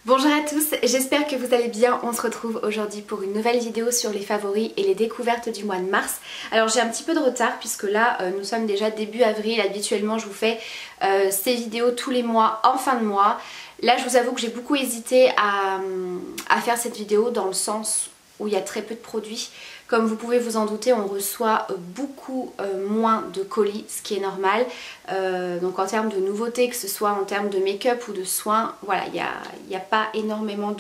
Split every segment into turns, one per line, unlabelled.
Bonjour à tous, j'espère que vous allez bien. On se retrouve aujourd'hui pour une nouvelle vidéo sur les favoris et les découvertes du mois de mars. Alors j'ai un petit peu de retard puisque là nous sommes déjà début avril. Habituellement je vous fais ces vidéos tous les mois en fin de mois. Là je vous avoue que j'ai beaucoup hésité à faire cette vidéo dans le sens où il y a très peu de produits. Comme vous pouvez vous en douter, on reçoit beaucoup moins de colis, ce qui est normal. Donc en termes de nouveautés, que ce soit en termes de make-up ou de soins, voilà, il n'y a pas énormément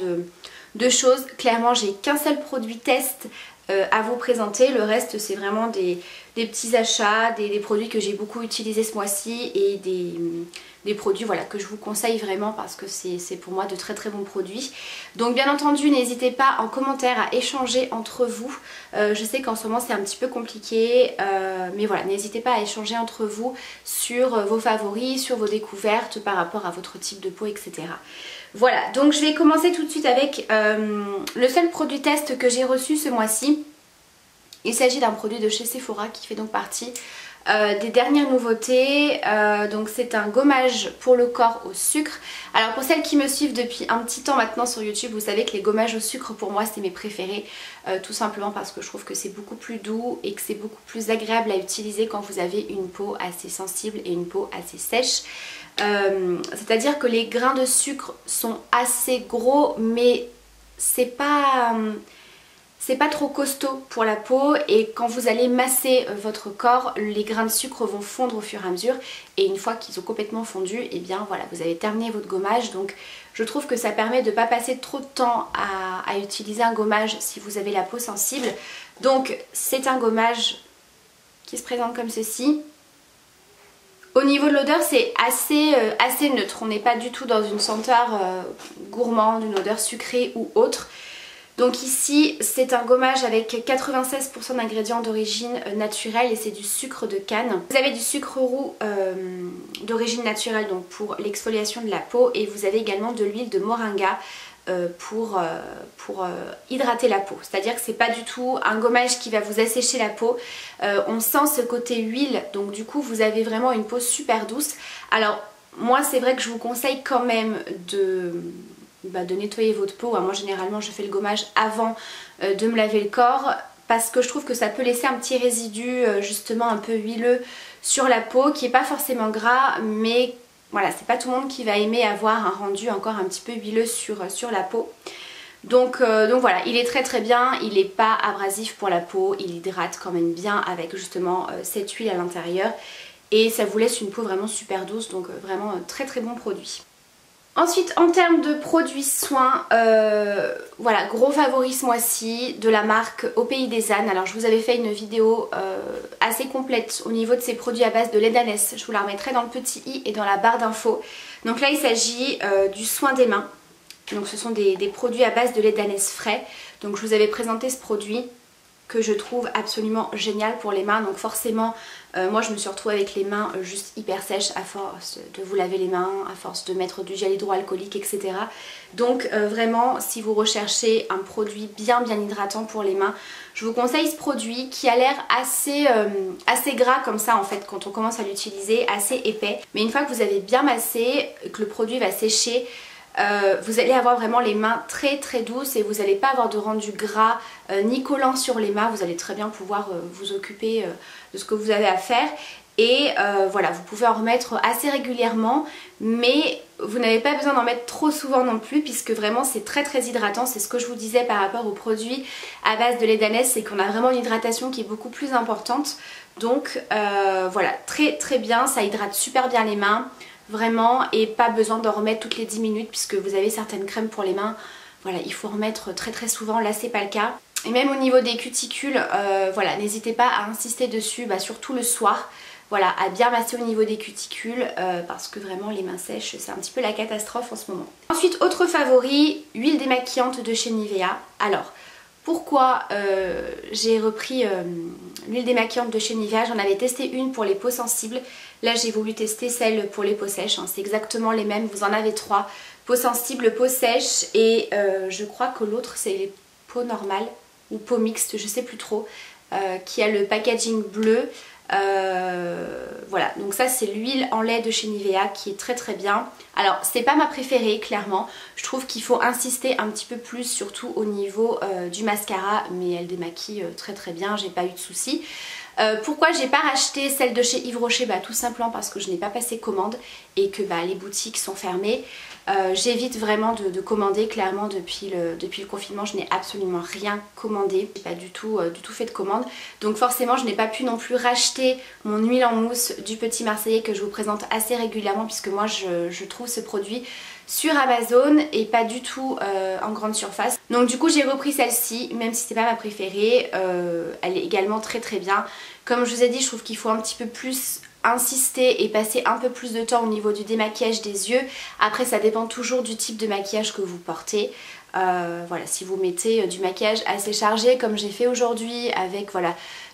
de choses. Clairement, j'ai qu'un seul produit test à vous présenter. Le reste, c'est vraiment des petits achats, des produits que j'ai beaucoup utilisés ce mois-ci et des produits voilà, que je vous conseille vraiment parce que c'est pour moi de très très bons produits. Donc bien entendu, n'hésitez pas en commentaire à échanger entre vous. Je sais qu'en ce moment c'est un petit peu compliqué, mais voilà, n'hésitez pas à échanger entre vous sur vos favoris, sur vos découvertes par rapport à votre type de peau, etc. Voilà, donc je vais commencer tout de suite avec le seul produit test que j'ai reçu ce mois-ci. Il s'agit d'un produit de chez Sephora qui fait donc partie des dernières nouveautés. Donc c'est un gommage pour le corps au sucre. Alors pour celles qui me suivent depuis un petit temps maintenant sur YouTube, vous savez que les gommages au sucre pour moi c'est mes préférés. Tout simplement parce que je trouve que c'est beaucoup plus doux et que c'est beaucoup plus agréable à utiliser quand vous avez une peau assez sensible et une peau assez sèche. C'est-à-dire que les grains de sucre sont assez gros mais c'est pas trop costaud pour la peau, et quand vous allez masser votre corps, les grains de sucre vont fondre au fur et à mesure, et une fois qu'ils ont complètement fondu, et bien voilà, vous avez terminé votre gommage. Donc je trouve que ça permet de ne pas passer trop de temps à utiliser un gommage si vous avez la peau sensible. Donc c'est un gommage qui se présente comme ceci. Au niveau de l'odeur, c'est assez neutre, on n'est pas du tout dans une senteur gourmande, une odeur sucrée ou autre. Donc ici c'est un gommage avec 96% d'ingrédients d'origine naturelle et c'est du sucre de canne. Vous avez du sucre roux d'origine naturelle donc pour l'exfoliation de la peau, et vous avez également de l'huile de moringa pour hydrater la peau. C'est à dire que c'est pas du tout un gommage qui va vous assécher la peau. On sent ce côté huile, donc du coup vous avez vraiment une peau super douce. Alors moi c'est vrai que je vous conseille quand même de nettoyer votre peau. Moi généralement je fais le gommage avant de me laver le corps parce que je trouve que ça peut laisser un petit résidu justement un peu huileux sur la peau qui est pas forcément gras, mais voilà, c'est pas tout le monde qui va aimer avoir un rendu encore un petit peu huileux sur la peau. Donc voilà, il est très très bien, il n'est pas abrasif pour la peau, il hydrate quand même bien avec justement cette huile à l'intérieur et ça vous laisse une peau vraiment super douce, donc vraiment très très bon produit. Ensuite en termes de produits soins, voilà, gros favori ce mois-ci de la marque Au Pays des Ânes. Alors je vous avais fait une vidéo assez complète au niveau de ces produits à base de lait d'ânesse. Je vous la remettrai dans le petit i et dans la barre d'infos. Donc là il s'agit du soin des mains. Donc ce sont des produits à base de lait d'ânesse frais. Donc je vous avais présenté ce produit que je trouve absolument génial pour les mains. Donc forcément moi je me suis retrouvée avec les mains juste hyper sèches à force de vous laver les mains, à force de mettre du gel hydroalcoolique, etc. Donc vraiment si vous recherchez un produit bien hydratant pour les mains, je vous conseille ce produit qui a l'air assez gras comme ça en fait quand on commence à l'utiliser, assez épais. Mais une fois que vous avez bien massé, que le produit va sécher, vous allez avoir vraiment les mains très très douces et vous n'allez pas avoir de rendu gras ni collant sur les mains. Vous allez très bien pouvoir vous occuper de ce que vous avez à faire. Et voilà, vous pouvez en remettre assez régulièrement, mais vous n'avez pas besoin d'en mettre trop souvent non plus, puisque vraiment c'est très très hydratant. C'est ce que je vous disais par rapport aux produits à base de lait d'ânesse, c'est qu'on a vraiment une hydratation qui est beaucoup plus importante. Donc voilà, très très bien, ça hydrate super bien les mains. Vraiment, et pas besoin d'en remettre toutes les 10 minutes puisque vous avez certaines crèmes pour les mains. Voilà, il faut remettre très très souvent, là c'est pas le cas. Et même au niveau des cuticules, voilà, n'hésitez pas à insister dessus, surtout le soir. Voilà, à bien masser au niveau des cuticules parce que vraiment les mains sèches c'est un petit peu la catastrophe en ce moment. Ensuite, autre favori, huile démaquillante de chez Nivea. Alors, pourquoi j'ai repris l'huile démaquillante de chez Nivea? J'en avais testé une pour les peaux sensibles. Là j'ai voulu tester celle pour les peaux sèches, c'est exactement les mêmes, vous en avez 3. Peau sensible, peau sèche et je crois que l'autre c'est les peaux normales ou peau mixte, je sais plus trop, qui a le packaging bleu. Voilà, donc ça c'est l'huile en lait de chez Nivea qui est très très bien. Alors c'est pas ma préférée clairement, je trouve qu'il faut insister un petit peu plus surtout au niveau du mascara, mais elle démaquille très très bien, j'ai pas eu de soucis. Pourquoi j'ai pas racheté celle de chez Yves Rocher? Tout simplement parce que je n'ai pas passé commande et que les boutiques sont fermées. J'évite vraiment de commander, clairement depuis le confinement je n'ai absolument rien commandé, j'ai pas du tout fait de commande, donc forcément je n'ai pas pu non plus racheter mon huile en mousse du Petit Marseillais que je vous présente assez régulièrement, puisque moi je trouve ce produit sur Amazon et pas du tout en grande surface. Donc du coup j'ai repris celle-ci, même si c'est pas ma préférée, elle est également très très bien. Comme je vous ai dit, je trouve qu'il faut un petit peu plus insister et passer un peu plus de temps au niveau du démaquillage des yeux. Après ça dépend toujours du type de maquillage que vous portez. Voilà, si vous mettez du maquillage assez chargé comme j'ai fait aujourd'hui avec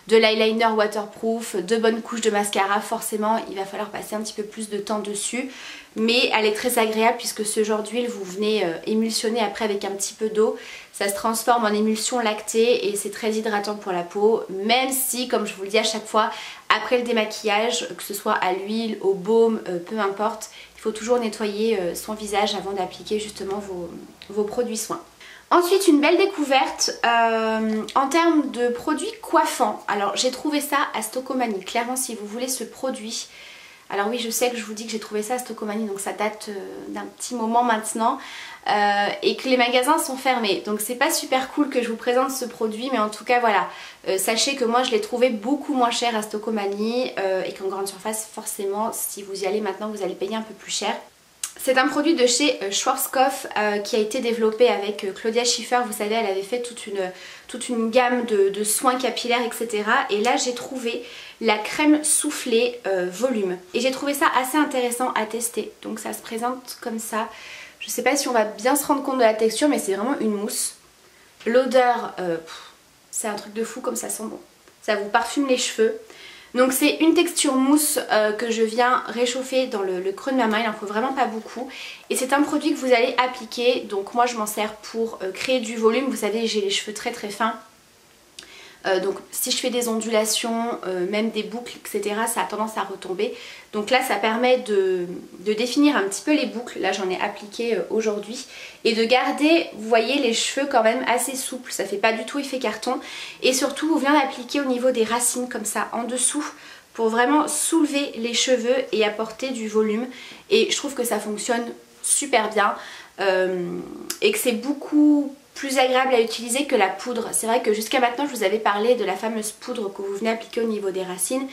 de l'eyeliner waterproof, de bonnes couches de mascara, forcément il va falloir passer un petit peu plus de temps dessus. Mais elle est très agréable puisque ce genre d'huile vous venez émulsionner après avec un petit peu d'eau. Ça se transforme en émulsion lactée et c'est très hydratant pour la peau, même si, comme je vous le dis à chaque fois, après le démaquillage, que ce soit à l'huile, au baume, peu importe, il faut toujours nettoyer son visage avant d'appliquer justement vos produits soins. Ensuite, une belle découverte en termes de produits coiffants. Alors j'ai trouvé ça à Stocomanie. Clairement, si vous voulez ce produit, alors oui, je sais que je vous dis que j'ai trouvé ça à Stocomanie, donc ça date d'un petit moment maintenant, et que les magasins sont fermés. Donc c'est pas super cool que je vous présente ce produit, mais en tout cas voilà, sachez que moi je l'ai trouvé beaucoup moins cher à Stocomanie, et qu'en grande surface, forcément, si vous y allez maintenant, vous allez payer un peu plus cher. C'est un produit de chez Schwarzkopf qui a été développé avec Claudia Schiffer. Vous savez, elle avait fait toute une gamme de soins capillaires, etc. Et là, j'ai trouvé la crème soufflée volume. Et j'ai trouvé ça assez intéressant à tester. Donc ça se présente comme ça. Je sais pas si on va bien se rendre compte de la texture, mais c'est vraiment une mousse. L'odeur, c'est un truc de fou comme ça sent bon. Ça vous parfume les cheveux. Donc c'est une texture mousse que je viens réchauffer dans le creux de ma main, il n'en faut vraiment pas beaucoup. Et c'est un produit que vous allez appliquer, donc moi je m'en sers pour créer du volume. Vous savez, j'ai les cheveux très très fins. Donc si je fais des ondulations, même des boucles, etc., ça a tendance à retomber. Donc là ça permet de définir un petit peu les boucles. Là j'en ai appliqué aujourd'hui. Et de garder, vous voyez, les cheveux quand même assez souples. Ça fait pas du tout effet carton. Et surtout vous venez l'appliquer au niveau des racines comme ça, en dessous, pour vraiment soulever les cheveux et apporter du volume. Et je trouve que ça fonctionne super bien. Et que c'est beaucoup plus agréable à utiliser que la poudre. C'est vrai que jusqu'à maintenant je vous avais parlé de la fameuse poudre que vous venez appliquer au niveau des racines,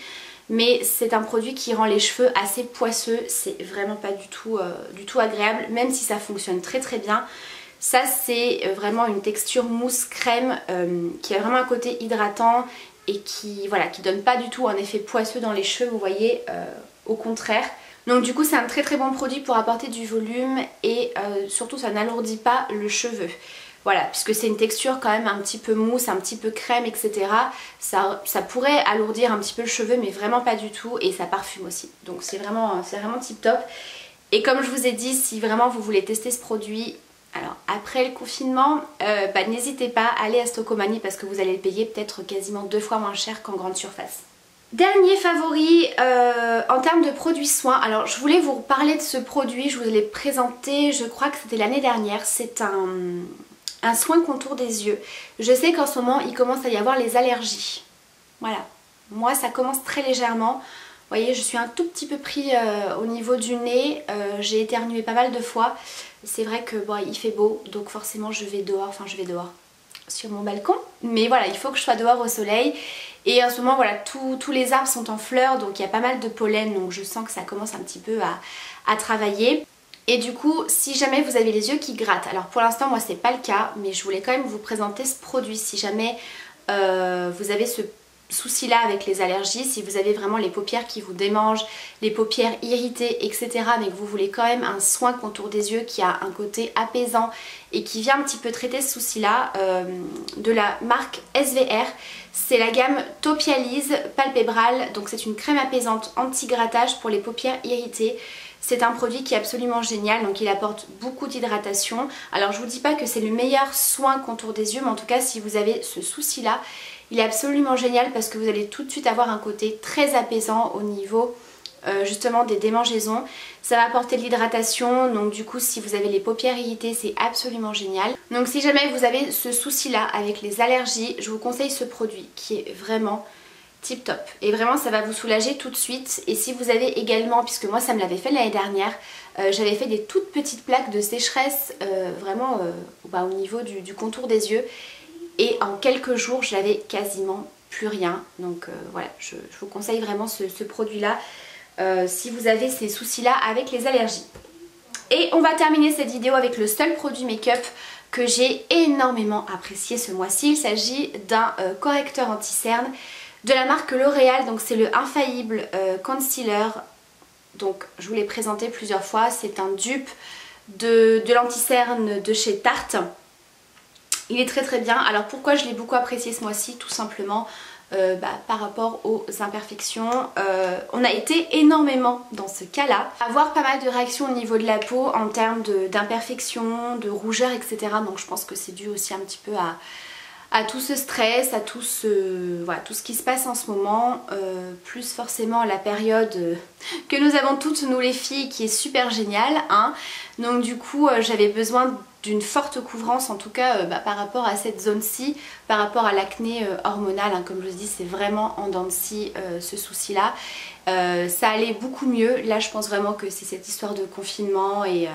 mais c'est un produit qui rend les cheveux assez poisseux, c'est vraiment pas du tout agréable, même si ça fonctionne très très bien. Ça c'est vraiment une texture mousse crème qui a vraiment un côté hydratant et qui donne pas du tout un effet poisseux dans les cheveux, vous voyez, au contraire. Donc du coup c'est un très très bon produit pour apporter du volume et surtout ça n'alourdit pas le cheveu. Voilà, puisque c'est une texture quand même un petit peu mousse, un petit peu crème, etc. Ça pourrait alourdir un petit peu le cheveu, mais vraiment pas du tout, et ça parfume aussi. Donc c'est vraiment tip top. Et comme je vous ai dit, si vraiment vous voulez tester ce produit, alors après le confinement, n'hésitez pas à aller à Stocomanie parce que vous allez le payer peut-être quasiment 2 fois moins cher qu'en grande surface. Dernier favori en termes de produits soins, alors je voulais vous parler de ce produit, je vous l'ai présenté, je crois que c'était l'année dernière, c'est un soin contour des yeux. Je sais qu'en ce moment il commence à y avoir les allergies. Voilà, moi ça commence très légèrement. Vous voyez, je suis un tout petit peu pris au niveau du nez. J'ai éternué pas mal de fois. C'est vrai que bon, il fait beau, donc forcément je vais dehors, sur mon balcon. Mais voilà, il faut que je sois dehors au soleil. Et en ce moment, voilà, tous les arbres sont en fleurs, donc il y a pas mal de pollen. Donc je sens que ça commence un petit peu à travailler. Et du coup, si jamais vous avez les yeux qui grattent, alors pour l'instant moi c'est pas le cas, mais je voulais quand même vous présenter ce produit si jamais vous avez ce souci là avec les allergies, si vous avez vraiment les paupières qui vous démangent, les paupières irritées, etc., mais que vous voulez quand même un soin contour des yeux qui a un côté apaisant et qui vient un petit peu traiter ce souci là, de la marque SVR. C'est la gamme Topialise Palpebral, donc c'est une crème apaisante anti-grattage pour les paupières irritées. C'est un produit qui est absolument génial, donc il apporte beaucoup d'hydratation. Alors je vous dis pas que c'est le meilleur soin contour des yeux, mais en tout cas si vous avez ce souci là, il est absolument génial parce que vous allez tout de suite avoir un côté très apaisant au niveau justement des démangeaisons. Ça va apporter de l'hydratation, donc du coup si vous avez les paupières irritées, c'est absolument génial. Donc si jamais vous avez ce souci là avec les allergies, je vous conseille ce produit qui est vraiment tip top. Et vraiment ça va vous soulager tout de suite. Et si vous avez également, puisque moi ça me l'avait fait l'année dernière, j'avais fait des toutes petites plaques de sécheresse vraiment au niveau du contour des yeux. Et en quelques jours j'avais quasiment plus rien. Donc voilà, je vous conseille vraiment ce produit là. Si vous avez ces soucis là avec les allergies. Et on va terminer cette vidéo avec le seul produit make-up que j'ai énormément apprécié ce mois-ci. Il s'agit d'un correcteur anti-cerne de la marque L'Oréal, donc c'est le Infaillible Concealer. Donc je vous l'ai présenté plusieurs fois, c'est un dupe de l'anti-cerne de chez Tarte. Il est très très bien. Alors pourquoi je l'ai beaucoup apprécié ce mois-ci? Tout simplement par rapport aux imperfections. On a été énormément dans ce cas-là, avoir pas mal de réactions au niveau de la peau en termes d'imperfections, de rougeur, etc. Donc je pense que c'est dû aussi un petit peu à tout ce stress, à tout ce qui se passe en ce moment, plus forcément la période que nous avons toutes nous les filles qui est super géniale, hein. Donc du coup j'avais besoin d'une forte couvrance en tout cas par rapport à cette zone-ci, par rapport à l'acné hormonal, hein. Comme je vous dis, c'est vraiment en dents de scie ce souci là. Ça allait beaucoup mieux, là je pense vraiment que c'est cette histoire de confinement et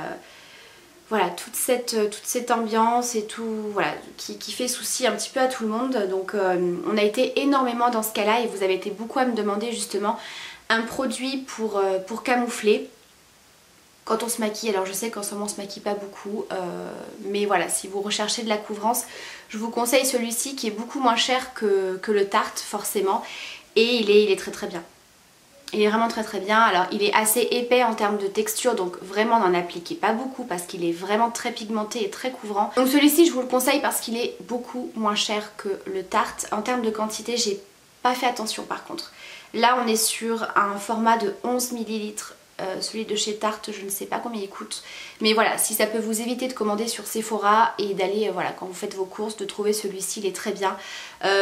voilà, toute cette ambiance et tout, voilà, qui fait souci un petit peu à tout le monde. Donc on a été énormément dans ce cas-là et vous avez été beaucoup à me demander justement un produit pour camoufler quand on se maquille. Alors je sais qu'en ce moment on se maquille pas beaucoup, mais voilà, si vous recherchez de la couvrance, je vous conseille celui-ci qui est beaucoup moins cher que le Tarte forcément, et il est très très bien. Il est vraiment très très bien. Alors il est assez épais en termes de texture, donc vraiment n'en appliquez pas beaucoup parce qu'il est vraiment très pigmenté et très couvrant. Donc celui-ci je vous le conseille parce qu'il est beaucoup moins cher que le Tarte. En termes de quantité, j'ai pas fait attention par contre. Là on est sur un format de 11 ml. Celui de chez Tarte, je ne sais pas combien il coûte, mais voilà, si ça peut vous éviter de commander sur Sephora et d'aller, voilà, quand vous faites vos courses, de trouver celui-ci, il est très bien.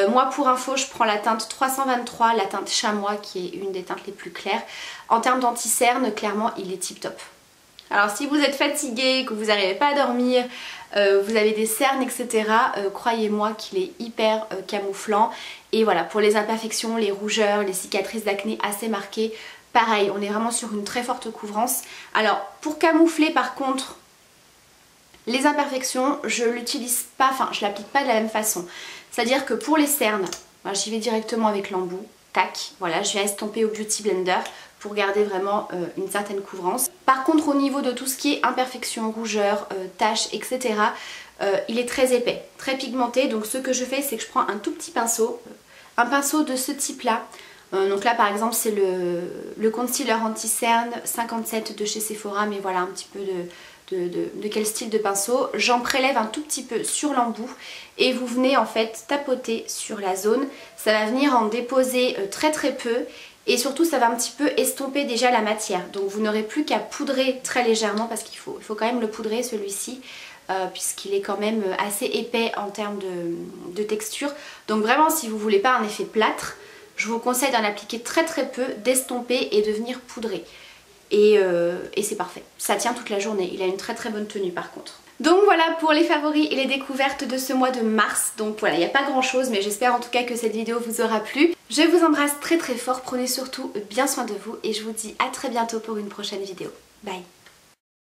Moi pour info, je prends la teinte 323, la teinte chamois, qui est une des teintes les plus claires. En termes d'anti-cerne, clairement il est tip top. Alors si vous êtes fatigué, que vous n'arrivez pas à dormir, vous avez des cernes, etc., croyez-moi qu'il est hyper camouflant. Et voilà, pour les imperfections, les rougeurs, les cicatrices d'acné assez marquées, pareil, on est vraiment sur une très forte couvrance. Alors pour camoufler par contre les imperfections, je l'utilise pas, enfin je l'applique pas de la même façon. C'est-à-dire que pour les cernes, j'y vais directement avec l'embout, tac, voilà, je viens estomper au Beauty Blender pour garder vraiment une certaine couvrance. Par contre au niveau de tout ce qui est imperfections, rougeurs, taches, etc., il est très épais, très pigmenté. Donc ce que je fais, c'est que je prends un tout petit pinceau, un pinceau de ce type là. Donc là par exemple c'est le concealer anti-cerne 57 de chez Sephora, mais voilà un petit peu de quel style de pinceau. J'en prélève un tout petit peu sur l'embout et vous venez en fait tapoter sur la zone. Ça va venir en déposer très très peu et surtout ça va un petit peu estomper déjà la matière. Donc vous n'aurez plus qu'à poudrer très légèrement parce qu'il faut quand même le poudrer celui-ci. Puisqu'il est quand même assez épais en termes de texture. Donc vraiment si vous voulez pas un effet plâtre, je vous conseille d'en appliquer très très peu, d'estomper et de venir poudrer. Et c'est parfait. Ça tient toute la journée. Il a une très très bonne tenue par contre. Donc voilà pour les favoris et les découvertes de ce mois de mars. Donc voilà, il n'y a pas grand chose, mais j'espère en tout cas que cette vidéo vous aura plu. Je vous embrasse très très fort. Prenez surtout bien soin de vous et je vous dis à très bientôt pour une prochaine vidéo. Bye!